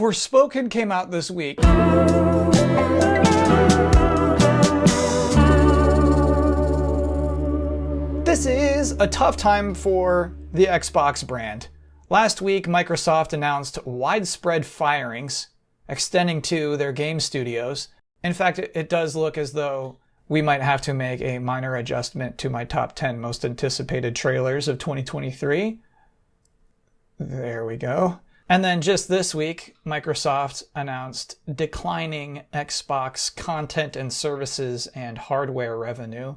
Forspoken came out this week. This is a tough time for the Xbox brand. Last week, Microsoft announced widespread firings extending to their game studios. In fact, it does look as though we might have to make a minor adjustment to my top 10 most anticipated trailers of 2023. There we go. And then just this week, Microsoft announced declining Xbox content and services and hardware revenue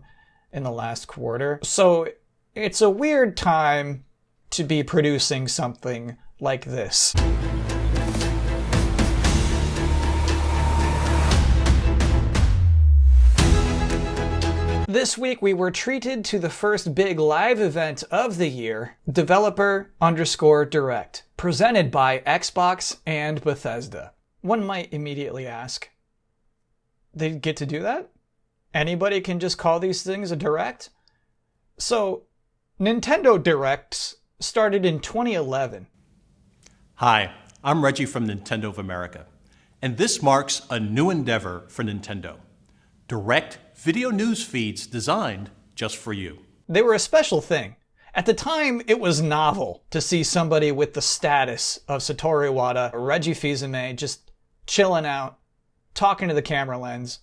in the last quarter. So it's a weird time to be producing something like this. This week we were treated to the first big live event of the year, Developer_Direct, presented by Xbox and Bethesda. One might immediately ask, they get to do that? Anybody can just call these things a direct? So, Nintendo Directs started in 2011. Hi, I'm Reggie from Nintendo of America, and this marks a new endeavor for Nintendo. Direct video news feeds designed just for you. They were a special thing. At the time, it was novel to see somebody with the status of Satoru Iwata or Reggie Fils-Aimé just chilling out, talking to the camera lens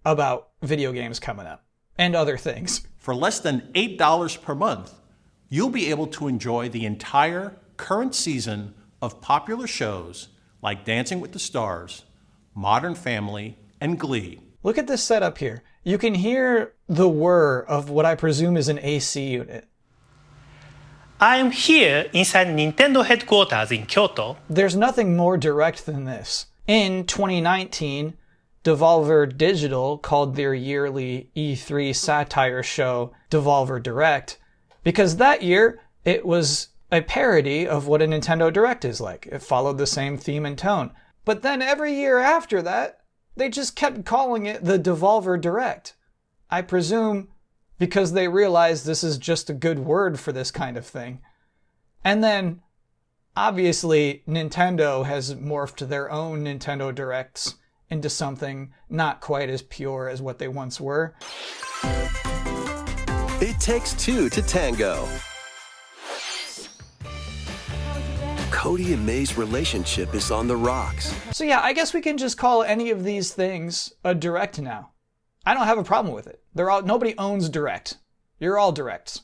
about video games coming up and other things. For less than $8 per month, you'll be able to enjoy the entire current season of popular shows like Dancing with the Stars, Modern Family, and Glee. Look at this setup here. You can hear the whir of what I presume is an AC unit. I'm here inside Nintendo headquarters in Kyoto. There's nothing more direct than this. In 2019, Devolver Digital called their yearly E3 satire show Devolver Direct because that year it was a parody of what a Nintendo Direct is like. It followed the same theme and tone. But then every year after that, they just kept calling it the Devolver Direct. I presume because they realized this is just a good word for this kind of thing. And then, obviously, Nintendo has morphed their own Nintendo Directs into something not quite as pure as what they once were. It takes two to tango. Cody and May's relationship is on the rocks. So yeah, I guess we can just call any of these things a direct now. I don't have a problem with it. Nobody owns direct. You're all directs.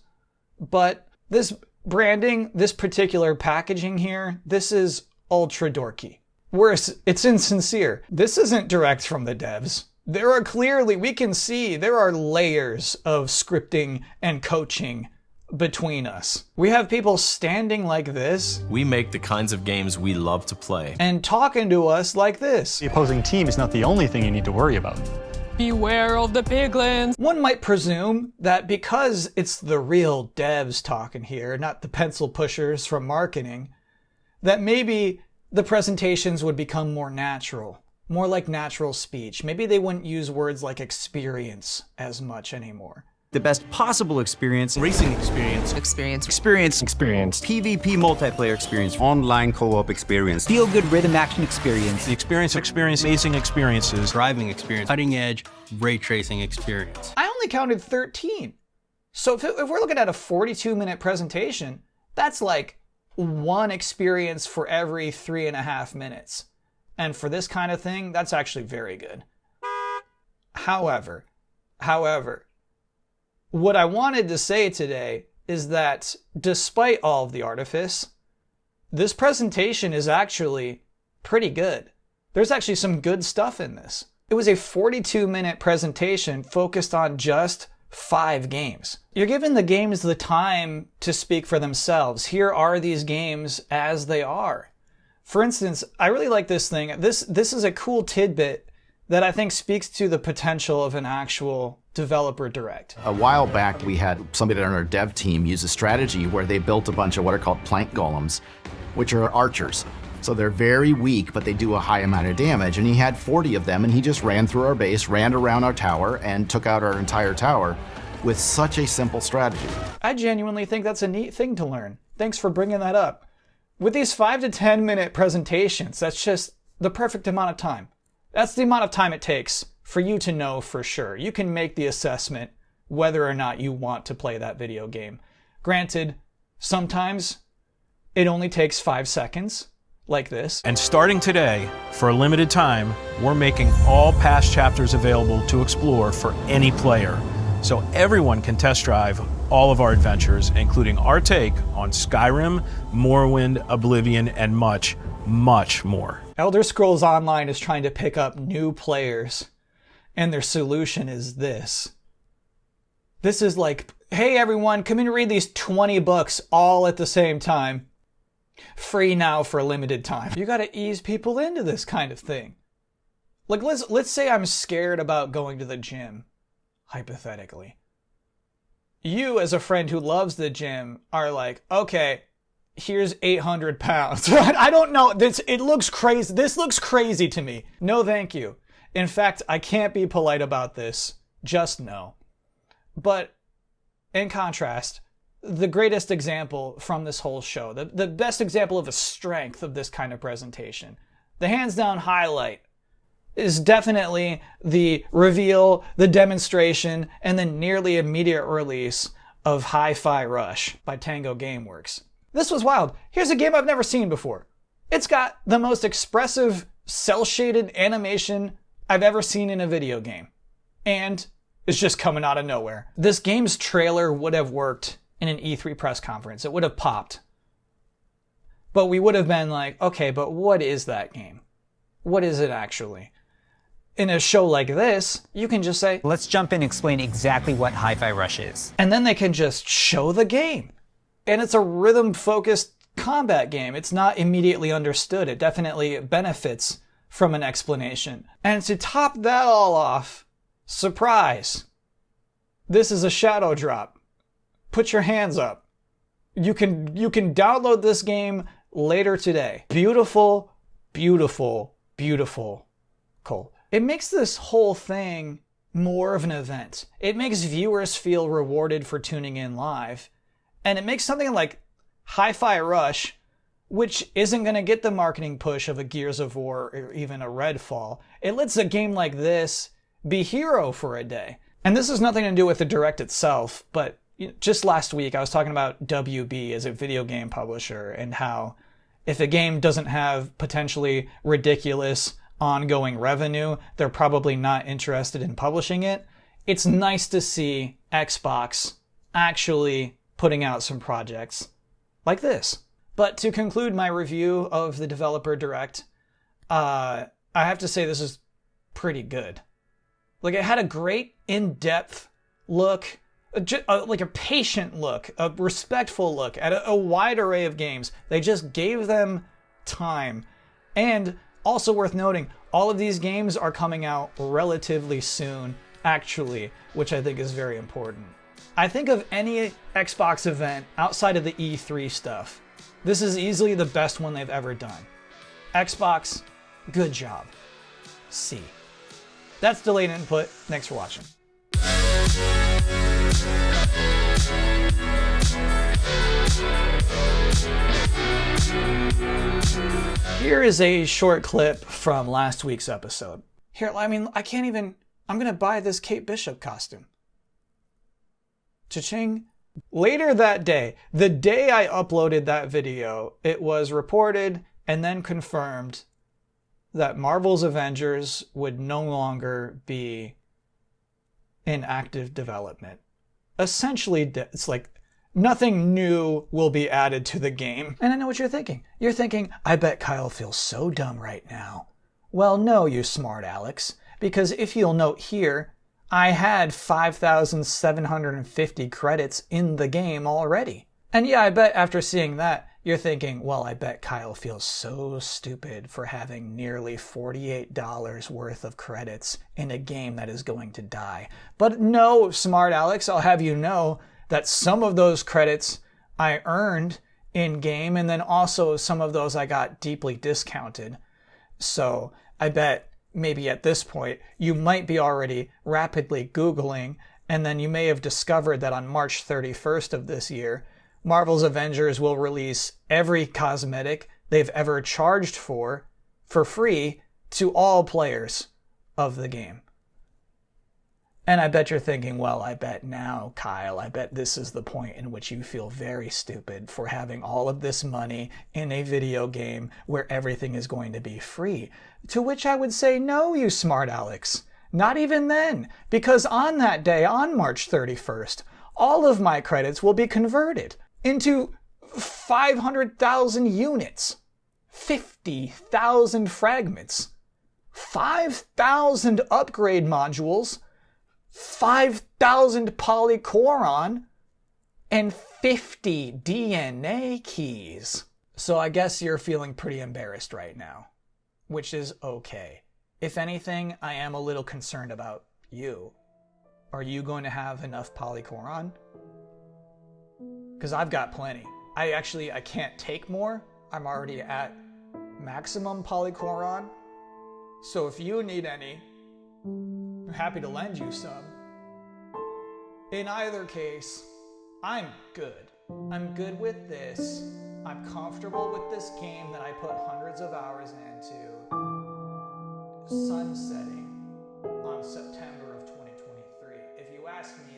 But this branding, this particular packaging here, this is ultra dorky. Worse, it's insincere. This isn't direct from the devs. We can see there are layers of scripting and coaching between us. We have people standing like this. We make the kinds of games we love to play. And talking to us like this. The opposing team is not the only thing you need to worry about. Beware of the piglins. One might presume that because it's the real devs talking here, not the pencil pushers from marketing, that maybe the presentations would become more natural, more like natural speech. Maybe they wouldn't use words like experience as much anymore. The best possible experience. Racing experience. Experience. PvP multiplayer experience. Online co-op experience. Feel-good rhythm action experience. The experience, amazing experiences. Driving experience. Cutting edge ray tracing experience. I only counted 13. So if we're looking at a 42-minute presentation, that's like one experience for every 3.5 minutes. And for this kind of thing, that's actually very good. However, what I wanted to say today is that despite all of the artifice, this presentation is actually pretty good. There's actually some good stuff in this. It was a 42-minute presentation focused on just 5 games. You're giving the games the time to speak for themselves. Here are these games as they are. For instance, I really like this thing. This is a cool tidbit that I think speaks to the potential of an actual developer direct. A while back, we had somebody on our dev team use a strategy where they built a bunch of what are called plank golems, which are archers. So they're very weak, but they do a high amount of damage. And he had 40 of them, and he just ran through our base, ran around our tower, and took out our entire tower with such a simple strategy. I genuinely think that's a neat thing to learn. Thanks for bringing that up. With these 5 to 10 minute presentations, that's just the perfect amount of time. That's the amount of time it takes for you to know for sure. You can make the assessment whether or not you want to play that video game. Granted, sometimes it only takes 5 seconds, like this. And starting today, for a limited time, we're making all past chapters available to explore for any player. So everyone can test drive all of our adventures, including our take on Skyrim, Morrowind, Oblivion, and much, much more. Elder Scrolls Online is trying to pick up new players, and their solution is this. This is like, hey everyone, come in and read these 20 books all at the same time. Free now for a limited time. You gotta ease people into this kind of thing. Like, let's say I'm scared about going to the gym, hypothetically. You, as a friend who loves the gym, are like, okay, here's 800 pounds. I don't know. It looks crazy. This looks crazy to me. No, thank you. In fact, I can't be polite about this. Just no. But in contrast, the greatest example from this whole show, the best example of the strength of this kind of presentation, the hands down highlight, is definitely the reveal, the demonstration, and the nearly immediate release of Hi-Fi Rush by Tango Gameworks. This was wild. Here's a game I've never seen before. It's got the most expressive, cel-shaded animation I've ever seen in a video game. And it's just coming out of nowhere. This game's trailer would have worked in an E3 press conference. It would have popped. But we would have been like, okay, but what is that game? What is it actually? In a show like this, you can just say, let's jump in and explain exactly what Hi-Fi Rush is. And then they can just show the game. And it's a rhythm-focused combat game. It's not immediately understood. It definitely benefits from an explanation. And to top that all off, surprise! This is a shadow drop. Put your hands up. You can download this game later today. Beautiful, beautiful, beautiful. Cool. It makes this whole thing more of an event. It makes viewers feel rewarded for tuning in live. And it makes something like Hi-Fi Rush, which isn't going to get the marketing push of a Gears of War or even a Redfall. It lets a game like this be hero for a day. And this has nothing to do with the Direct itself, but just last week I was talking about WB as a video game publisher and how if a game doesn't have potentially ridiculous ongoing revenue, they're probably not interested in publishing it. It's nice to see Xbox actually putting out some projects like this. But to conclude my review of the Developer Direct, I have to say this is pretty good. Like, it had a great in-depth look, like a patient look, a respectful look at a wide array of games. They just gave them time. And also worth noting, all of these games are coming out relatively soon, actually, which I think is very important. I think of any Xbox event outside of the E3 stuff, this is easily the best one they've ever done. Xbox, good job. C. That's Delayed Input. Thanks for watching. Here is a short clip from last week's episode. Here, I mean, I'm gonna buy this Kate Bishop costume. Cha-ching. Later that day, the day I uploaded that video, it was reported and then confirmed that Marvel's Avengers would no longer be in active development. Essentially, it's like nothing new will be added to the game. And I know what you're thinking. You're thinking, I bet Kyle feels so dumb right now. Well, no, you smart Alex, because if you'll note here, I had 5,750 credits in the game already. And yeah, I bet after seeing that, you're thinking, well, I bet Kyle feels so stupid for having nearly $48 worth of credits in a game that is going to die. But no, smart Alex, I'll have you know that some of those credits I earned in-game, and then also some of those I got deeply discounted. So I bet maybe at this point, you might be already rapidly Googling, and then you may have discovered that on March 31st of this year, Marvel's Avengers will release every cosmetic they've ever charged for free to all players of the game. And I bet you're thinking, well, I bet now, Kyle, I bet this is the point in which you feel very stupid for having all of this money in a video game where everything is going to be free. To which I would say, no, you smart Alex. Not even then, because on that day, on March 31st, all of my credits will be converted into 500,000 units, 50,000 fragments, 5,000 upgrade modules, 5,000 polychoron, and 50 DNA keys. So I guess you're feeling pretty embarrassed right now, which is okay. If anything, I am a little concerned about you. Are you going to have enough polychoron? Because I've got plenty. I can't take more. I'm already at maximum polychoron. So if you need any, I'm happy to lend you some. In either case, I'm good. I'm good with this. I'm comfortable with this game that I put hundreds of hours into. Sunsetting on September of 2023. If you ask me,